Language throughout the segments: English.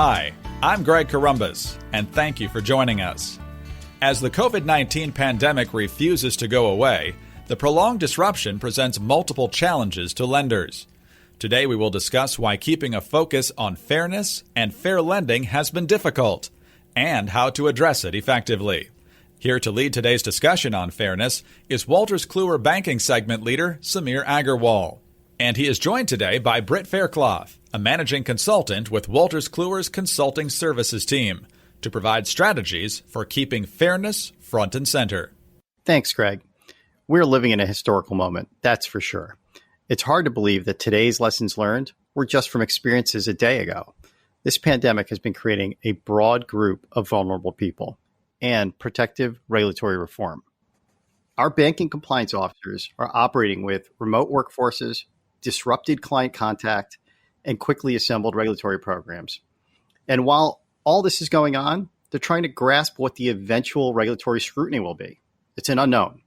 Hi, I'm Greg Corombos, and thank you for joining us. As the COVID-19 pandemic refuses to go away, the prolonged disruption presents multiple challenges to lenders. Today we will discuss why keeping a focus on fairness and fair lending has been difficult, and how to address it effectively. Here to lead today's discussion on fairness is Wolters Kluwer Banking Segment Leader Samir Agarwal. And he is joined today by Britt Faircloth, a managing consultant with Wolters Kluwer's consulting services team, to provide strategies for keeping fairness front and center. Thanks, Greg. We're living in a historical moment, that's for sure. It's hard to believe that today's lessons learned were just from experiences a day ago. This pandemic has been creating a broad group of vulnerable people and protective regulatory reform. Our banking compliance officers are operating with remote workforces, disrupted client contact, and quickly assembled regulatory programs. And while all this is going on, they're trying to grasp what the eventual regulatory scrutiny will be. It's an unknown.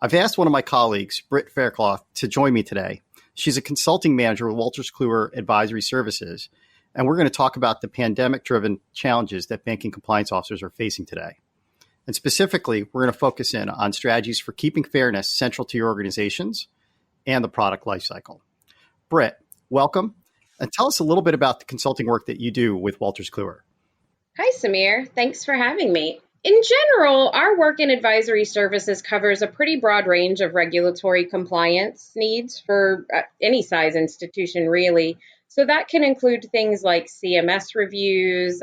I've asked one of my colleagues, Britt Faircloth, to join me today. She's a consulting manager with Wolters Kluwer Advisory Services, and we're going to talk about the pandemic-driven challenges that banking compliance officers are facing today. And specifically, we're going to focus in on strategies for keeping fairness central to your organizations and the product lifecycle. Britt, welcome. And tell us a little bit about the consulting work that you do with Wolters Kluwer. Hi, Samir. Thanks for having me. In general, our work in advisory services covers a pretty broad range of regulatory compliance needs for any size institution, really. So that can include things like CMS reviews,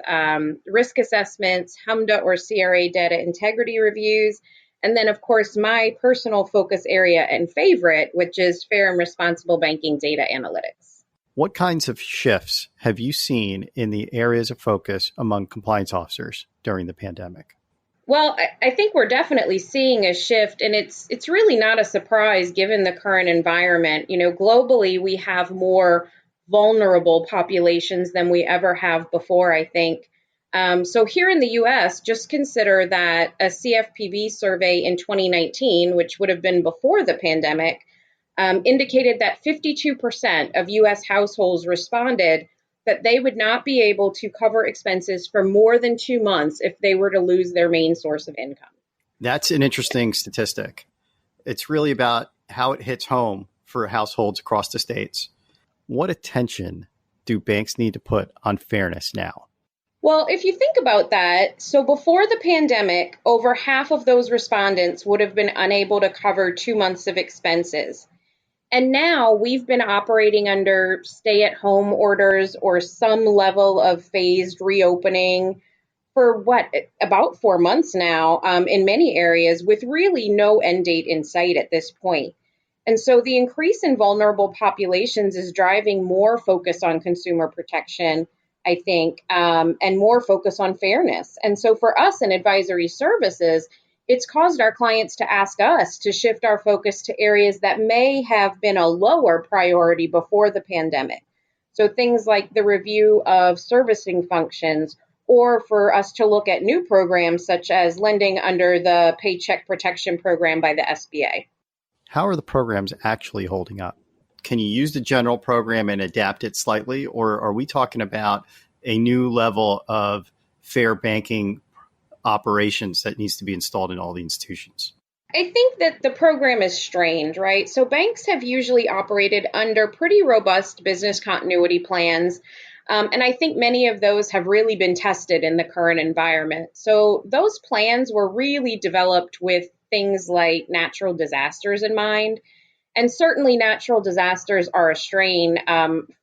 risk assessments, HMDA or CRA data integrity reviews, and then, of course, my personal focus area and favorite, which is fair and responsible banking data analytics. What kinds of shifts have you seen in the areas of focus among compliance officers during the pandemic? Well, I think we're definitely seeing a shift, and it's really not a surprise given the current environment. You know, globally, we have more vulnerable populations than we ever have before, I think. So here in the U.S., just consider that a CFPB survey in 2019, which would have been before the pandemic, indicated that 52% of U.S. households responded that they would not be able to cover expenses for more than 2 months if they were to lose their main source of income. That's an interesting statistic. It's really about how it hits home for households across the states. What attention do banks need to put on fairness now? Well, if you think about that, so before the pandemic, over half of those respondents would have been unable to cover 2 months of expenses. And now we've been operating under stay-at-home orders or some level of phased reopening for about 4 months now in many areas, with really no end date in sight at this point. And so the increase in vulnerable populations is driving more focus on consumer protection, I think, and more focus on fairness. And so for us in advisory services, it's caused our clients to ask us to shift our focus to areas that may have been a lower priority before the pandemic. So things like the review of servicing functions, or for us to look at new programs such as lending under the Paycheck Protection Program by the SBA. How are the programs actually holding up? Can you use the general program and adapt it slightly, or are we talking about a new level of fair banking operations that needs to be installed in all the institutions? I think that the program is strained, right? So banks have usually operated under pretty robust business continuity plans. And I think many of those have really been tested in the current environment. So those plans were really developed with things like natural disasters in mind. And certainly natural disasters are a strain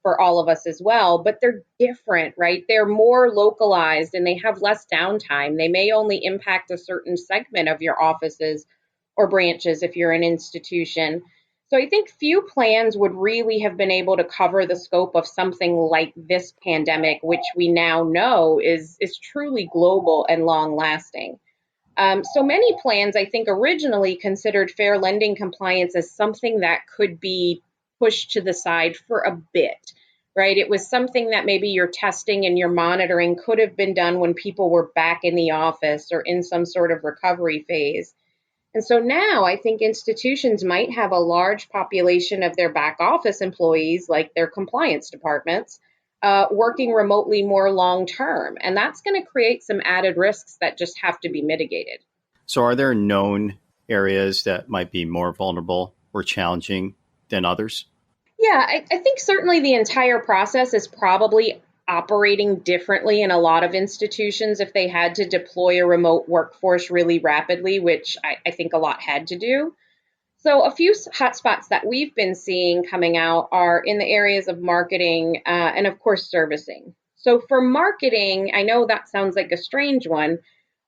for all of us as well, but they're different, right? They're more localized and they have less downtime. They may only impact a certain segment of your offices or branches if you're an institution. So I think few plans would really have been able to cover the scope of something like this pandemic, which we now know is truly global and long lasting. So many plans, I think, originally considered fair lending compliance as something that could be pushed to the side for a bit, right? It was something that maybe your testing and your monitoring could have been done when people were back in the office or in some sort of recovery phase. And so now I think institutions might have a large population of their back office employees, like their compliance departments, working remotely more long term. And that's going to create some added risks that just have to be mitigated. So are there known areas that might be more vulnerable or challenging than others? Yeah, I think certainly the entire process is probably operating differently in a lot of institutions if they had to deploy a remote workforce really rapidly, which I think a lot had to do. So a few hotspots that we've been seeing coming out are in the areas of marketing and, of course, servicing. So for marketing, I know that sounds like a strange one,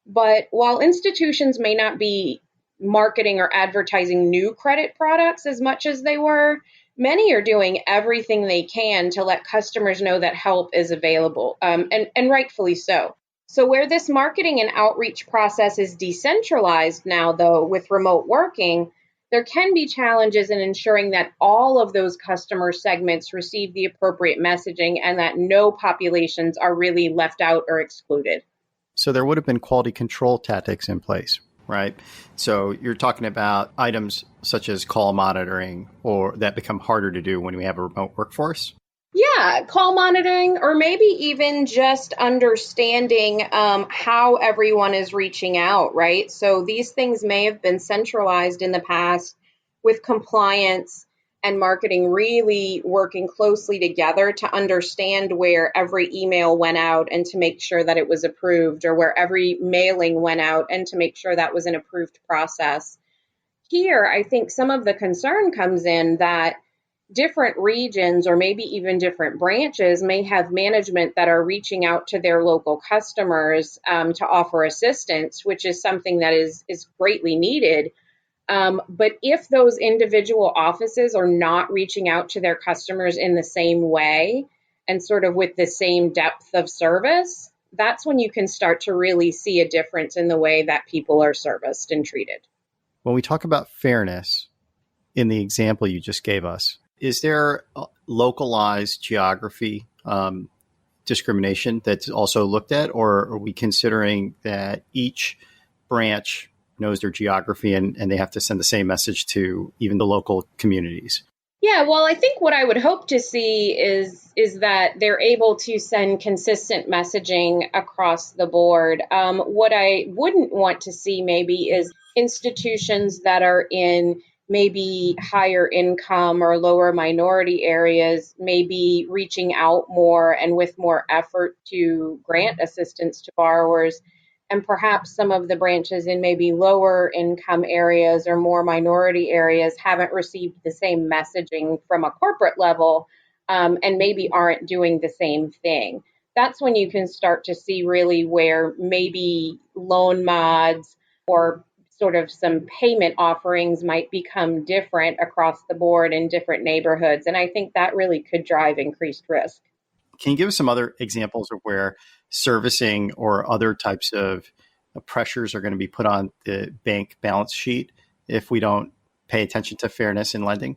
but while institutions may not be marketing or advertising new credit products as much as they were, many are doing everything they can to let customers know that help is available, and rightfully so. So where this marketing and outreach process is decentralized now, though, with remote working, there can be challenges in ensuring that all of those customer segments receive the appropriate messaging and that no populations are really left out or excluded. So there would have been quality control tactics in place, right? So you're talking about items such as call monitoring or that become harder to do when we have a remote workforce? Yeah, call monitoring, or maybe even just understanding how everyone is reaching out, right? So these things may have been centralized in the past with compliance and marketing really working closely together to understand where every email went out and to make sure that it was approved, or where every mailing went out and to make sure that was an approved process. Here, I think some of the concern comes in that different regions or maybe even different branches may have management that are reaching out to their local customers to offer assistance, which is something that is greatly needed. But if those individual offices are not reaching out to their customers in the same way and sort of with the same depth of service, that's when you can start to really see a difference in the way that people are serviced and treated. When we talk about fairness in the example you just gave us, is there localized geography discrimination that's also looked at, or are we considering that each branch knows their geography and they have to send the same message to even the local communities? Yeah, well, I think what I would hope to see is that they're able to send consistent messaging across the board. What I wouldn't want to see maybe is institutions that are in maybe higher income or lower minority areas, maybe reaching out more and with more effort to grant assistance to borrowers. And perhaps some of the branches in maybe lower income areas or more minority areas haven't received the same messaging from a corporate level, and maybe aren't doing the same thing. That's when you can start to see really where maybe loan mods or sort of some payment offerings might become different across the board in different neighborhoods. And I think that really could drive increased risk. Can you give us some other examples of where servicing or other types of pressures are going to be put on the bank balance sheet if we don't pay attention to fairness in lending?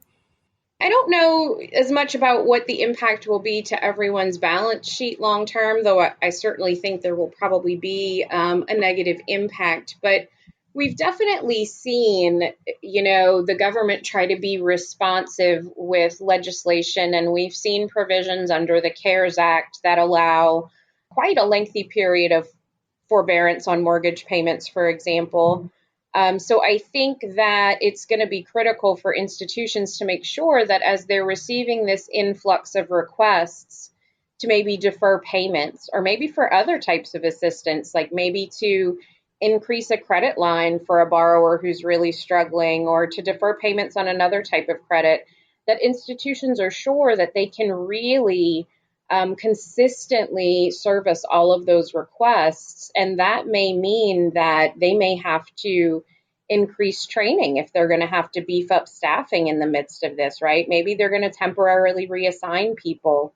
I don't know as much about what the impact will be to everyone's balance sheet long term, though I certainly think there will probably be a negative impact. But we've definitely seen, the government try to be responsive with legislation, and we've seen provisions under the CARES Act that allow quite a lengthy period of forbearance on mortgage payments, for example. So I think that it's going to be critical for institutions to make sure that as they're receiving this influx of requests to maybe defer payments, or maybe for other types of assistance, like maybe to increase a credit line for a borrower who's really struggling, or to defer payments on another type of credit, that institutions are sure that they can really consistently service all of those requests. And that may mean that they may have to increase training if they're going to have to beef up staffing in the midst of this, right? Maybe they're going to temporarily reassign people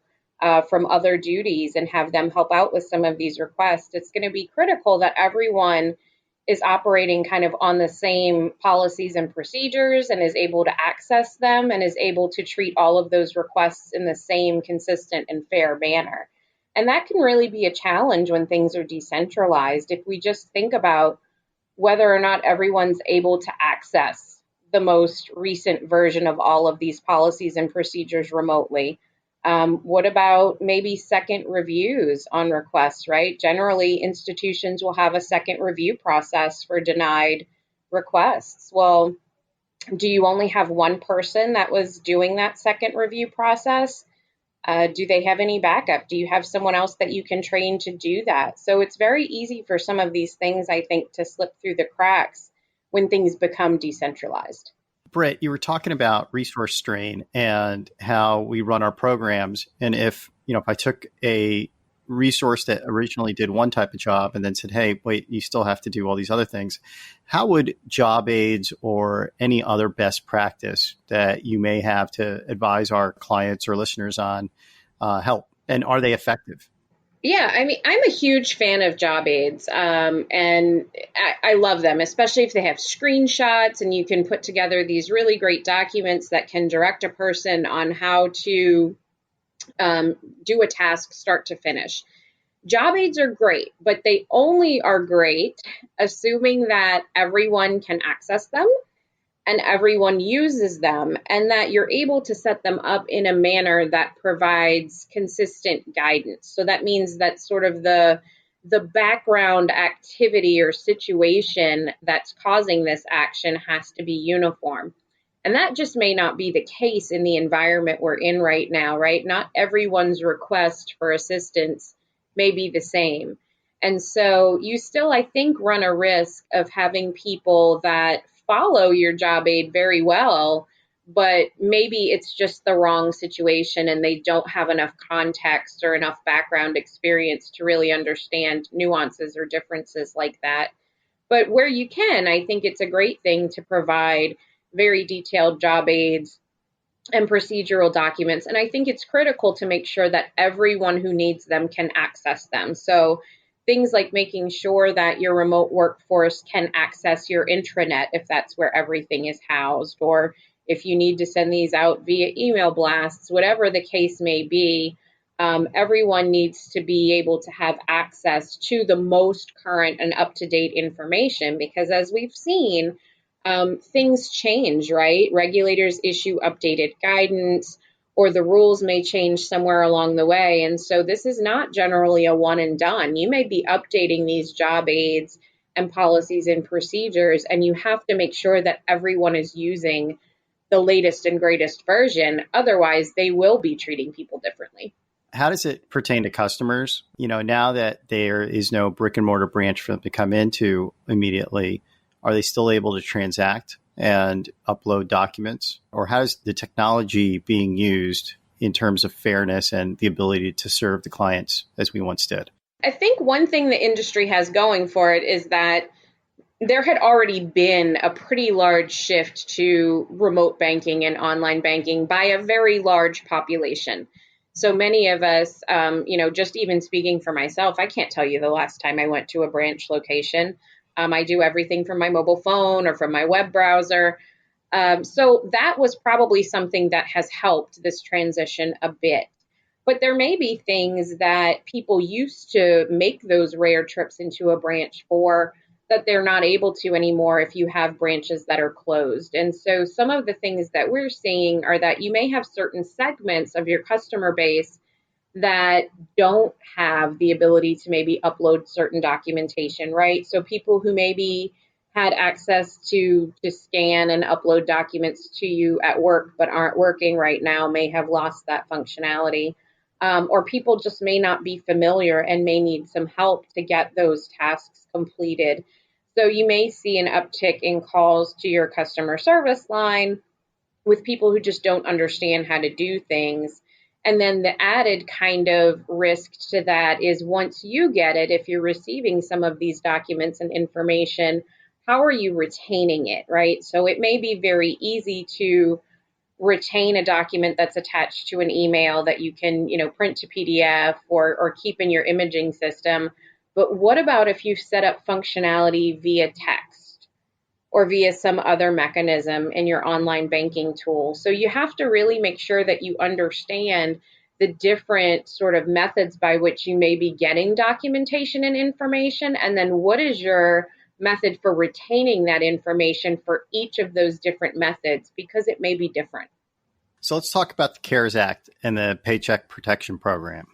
from other duties and have them help out with some of these requests. It's going to be critical that everyone is operating kind of on the same policies and procedures and is able to access them and is able to treat all of those requests in the same consistent and fair manner. And that can really be a challenge when things are decentralized. If we just think about whether or not everyone's able to access the most recent version of all of these policies and procedures remotely, What about maybe second reviews on requests, right? Generally, institutions will have a second review process for denied requests. Well, do you only have one person that was doing that second review process? Do they have any backup? Do you have someone else that you can train to do that? So it's very easy for some of these things, I think, to slip through the cracks when things become decentralized. Britt, you were talking about resource strain and how we run our programs. And if I took a resource that originally did one type of job and then said, hey, wait, you still have to do all these other things, how would job aids or any other best practice that you may have to advise our clients or listeners on help? And are they effective? Yeah, I mean, I'm a huge fan of job aids, and I love them, especially if they have screenshots and you can put together these really great documents that can direct a person on how to do a task start to finish. Job aids are great, but they only are great assuming that everyone can access them and everyone uses them, and that you're able to set them up in a manner that provides consistent guidance. So that means that sort of the background activity or situation that's causing this action has to be uniform. And that just may not be the case in the environment we're in right now, right? Not everyone's request for assistance may be the same. And so you still, I think, run a risk of having people that follow your job aid very well, but maybe it's just the wrong situation and they don't have enough context or enough background experience to really understand nuances or differences like that. But where you can, I think it's a great thing to provide very detailed job aids and procedural documents. And I think it's critical to make sure that everyone who needs them can access them. So things like making sure that your remote workforce can access your intranet if that's where everything is housed, or if you need to send these out via email blasts, whatever the case may be, everyone needs to be able to have access to the most current and up-to-date information, because as we've seen, things change, right? Regulators issue updated guidance, or the rules may change somewhere along the way. And so this is not generally a one and done. You may be updating these job aids and policies and procedures, and you have to make sure that everyone is using the latest and greatest version. Otherwise, they will be treating people differently. How does it pertain to customers? Now that there is no brick and mortar branch for them to come into immediately, are they still able to transact and upload documents? Or how is the technology being used in terms of fairness and the ability to serve the clients as we once did? I think one thing the industry has going for it is that there had already been a pretty large shift to remote banking and online banking by a very large population. So many of us, just even speaking for myself, I can't tell you the last time I went to a branch location. I do everything from my mobile phone or from my web browser. So that was probably something that has helped this transition a bit. But there may be things that people used to make those rare trips into a branch for that they're not able to anymore if you have branches that are closed. And so some of the things that we're seeing are that you may have certain segments of your customer base that don't have the ability to maybe upload certain documentation, right? So people who maybe had access to scan and upload documents to you at work but aren't working right now may have lost that functionality. Or people just may not be familiar and may need some help to get those tasks completed. So you may see an uptick in calls to your customer service line with people who just don't understand how to do things. And then the added kind of risk to that is once you get it, if you're receiving some of these documents and information, how are you retaining it, right? So it may be very easy to retain a document that's attached to an email that you can, print to PDF or keep in your imaging system. But what about if you set up functionality via text or via some other mechanism in your online banking tool? So you have to really make sure that you understand the different sort of methods by which you may be getting documentation and information, and then what is your method for retaining that information for each of those different methods, because it may be different. So let's talk about the CARES Act and the Paycheck Protection Program.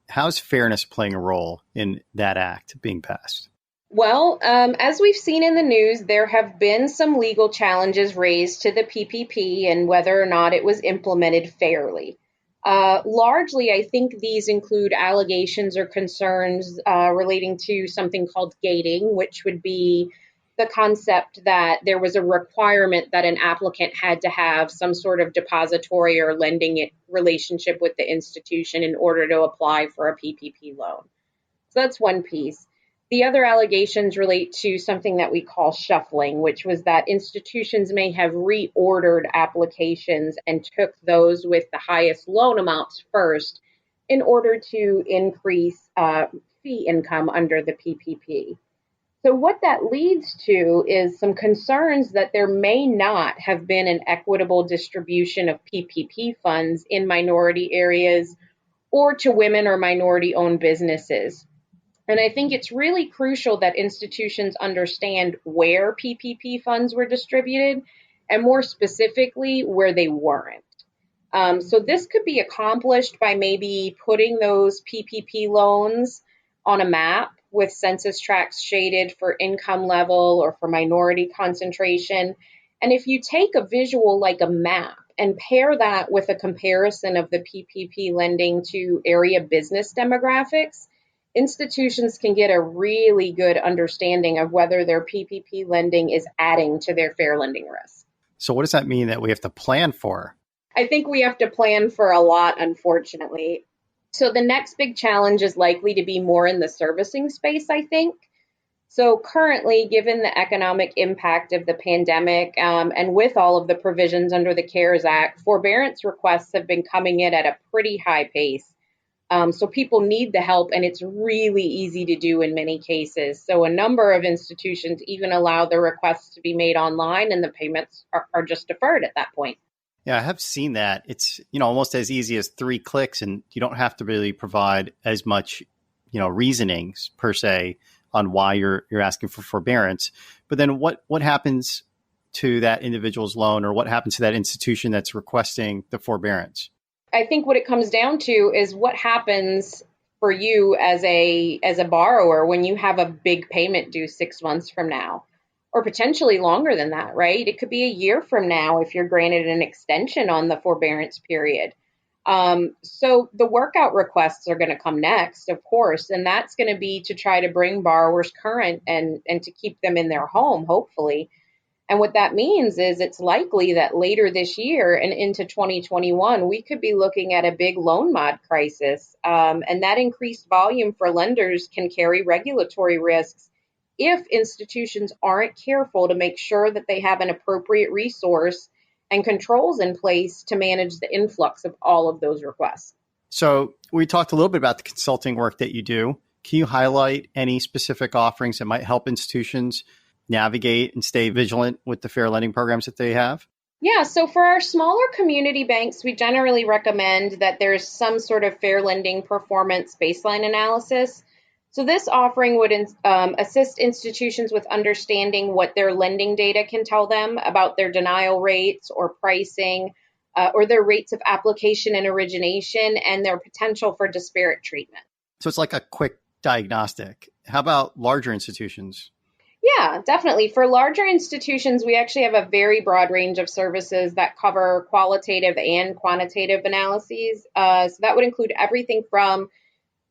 How's fairness playing a role in that act being passed? Well, as we've seen in the news, there have been some legal challenges raised to the PPP and whether or not it was implemented fairly. Largely, I think these include allegations or concerns relating to something called gating, which would be the concept that there was a requirement that an applicant had to have some sort of depository or lending relationship with the institution in order to apply for a PPP loan. So that's one piece. The other allegations relate to something that we call shuffling, which was that institutions may have reordered applications and took those with the highest loan amounts first in order to increase fee income under the PPP. So what that leads to is some concerns that there may not have been an equitable distribution of PPP funds in minority areas or to women or minority-owned businesses. And I think it's really crucial that institutions understand where PPP funds were distributed and more specifically where they weren't. So this could be accomplished by maybe putting those PPP loans on a map with census tracts shaded for income level or for minority concentration. And if you take a visual like a map and pair that with a comparison of the PPP lending to area business demographics, institutions can get a really good understanding of whether their PPP lending is adding to their fair lending risk. So what does that mean that we have to plan for? I think we have to plan for a lot, unfortunately. So the next big challenge is likely to be more in the servicing space, I think. So currently, given the economic impact of the pandemic and with all of the provisions under the CARES Act, forbearance requests have been coming in at a pretty high pace. So people need the help, and it's really easy to do in many cases. So a number of institutions even allow the requests to be made online, and the payments are just deferred at that point. Yeah, I have seen that. It's, almost as easy as 3 clicks, and you don't have to really provide as much, reasonings per se on why you're asking for forbearance. But then what happens to that individual's loan, or what happens to that institution that's requesting the forbearance? I think what it comes down to is what happens for you as a borrower when you have a big payment due 6 months from now, or potentially longer than that, right? It could be a year from now if you're granted an extension on the forbearance period. So the workout requests are going to come next, of course, and that's going to be to try to bring borrowers current and to keep them in their home, hopefully. And what that means is it's likely that later this year and into 2021, we could be looking at a big loan mod crisis. And that increased volume for lenders can carry regulatory risks if institutions aren't careful to make sure that they have an appropriate resource and controls in place to manage the influx of all of those requests. So we talked a little bit about the consulting work that you do. Can you highlight any specific offerings that might help institutions navigate and stay vigilant with the fair lending programs that they have? Yeah, so for our smaller community banks, we generally recommend that there's some sort of fair lending performance baseline analysis. So this offering would assist institutions with understanding what their lending data can tell them about their denial rates or pricing, or their rates of application and origination, and their potential for disparate treatment. So it's like a quick diagnostic. How about larger institutions? Yeah, definitely. For larger institutions, we actually have a very broad range of services that cover qualitative and quantitative analyses. So that would include everything from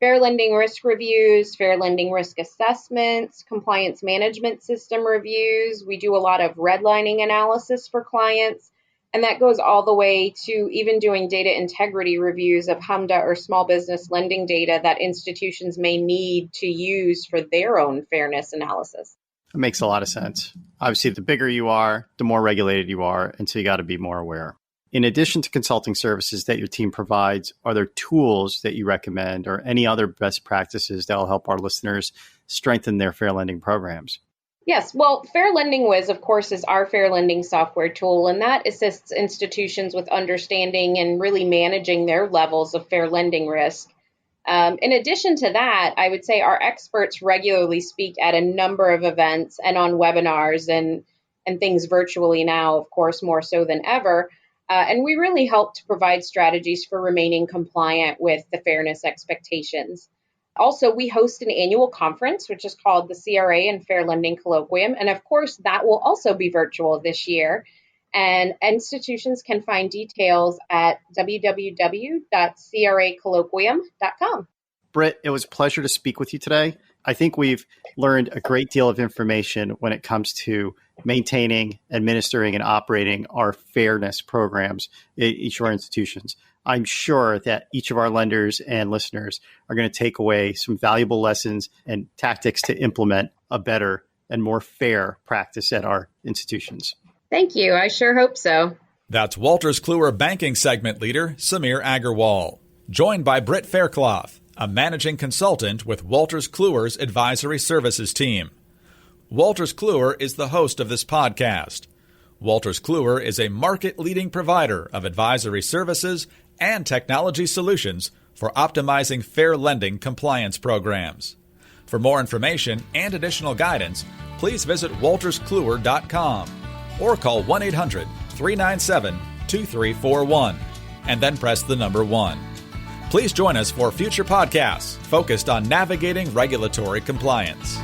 fair lending risk reviews, fair lending risk assessments, compliance management system reviews. We do a lot of redlining analysis for clients, and that goes all the way to even doing data integrity reviews of HMDA or small business lending data that institutions may need to use for their own fairness analysis. It makes a lot of sense. Obviously, the bigger you are, the more regulated you are, and so you got to be more aware. In addition to consulting services that your team provides, are there tools that you recommend or any other best practices that will help our listeners strengthen their fair lending programs? Yes, well, Fair Lending Wiz, of course, is our fair lending software tool, and that assists institutions with understanding and really managing their levels of fair lending risk. In addition to that, I would say our experts regularly speak at a number of events and on webinars and things virtually now, of course, more so than ever. And we really help to provide strategies for remaining compliant with the fairness expectations. Also, we host an annual conference, which is called the CRA and Fair Lending Colloquium. And of course, that will also be virtual this year. And institutions can find details at www.cracolloquium.com. Britt, it was a pleasure to speak with you today. I think we've learned a great deal of information when it comes to maintaining, administering, and operating our fairness programs at each of our institutions. I'm sure that each of our lenders and listeners are going to take away some valuable lessons and tactics to implement a better and more fair practice at our institutions. Thank you. I sure hope so. That's Wolters Kluwer Banking Segment Leader Samir Agarwal, joined by Britt Faircloth, a managing consultant with Wolters Kluwer's advisory services team. Wolters Kluwer is the host of this podcast. Wolters Kluwer is a market-leading provider of advisory services and technology solutions for optimizing fair lending compliance programs. For more information and additional guidance, please visit wolterskluwer.com or call 1-800-397-2341 and then press the number 1. Please join us for future podcasts focused on navigating regulatory compliance.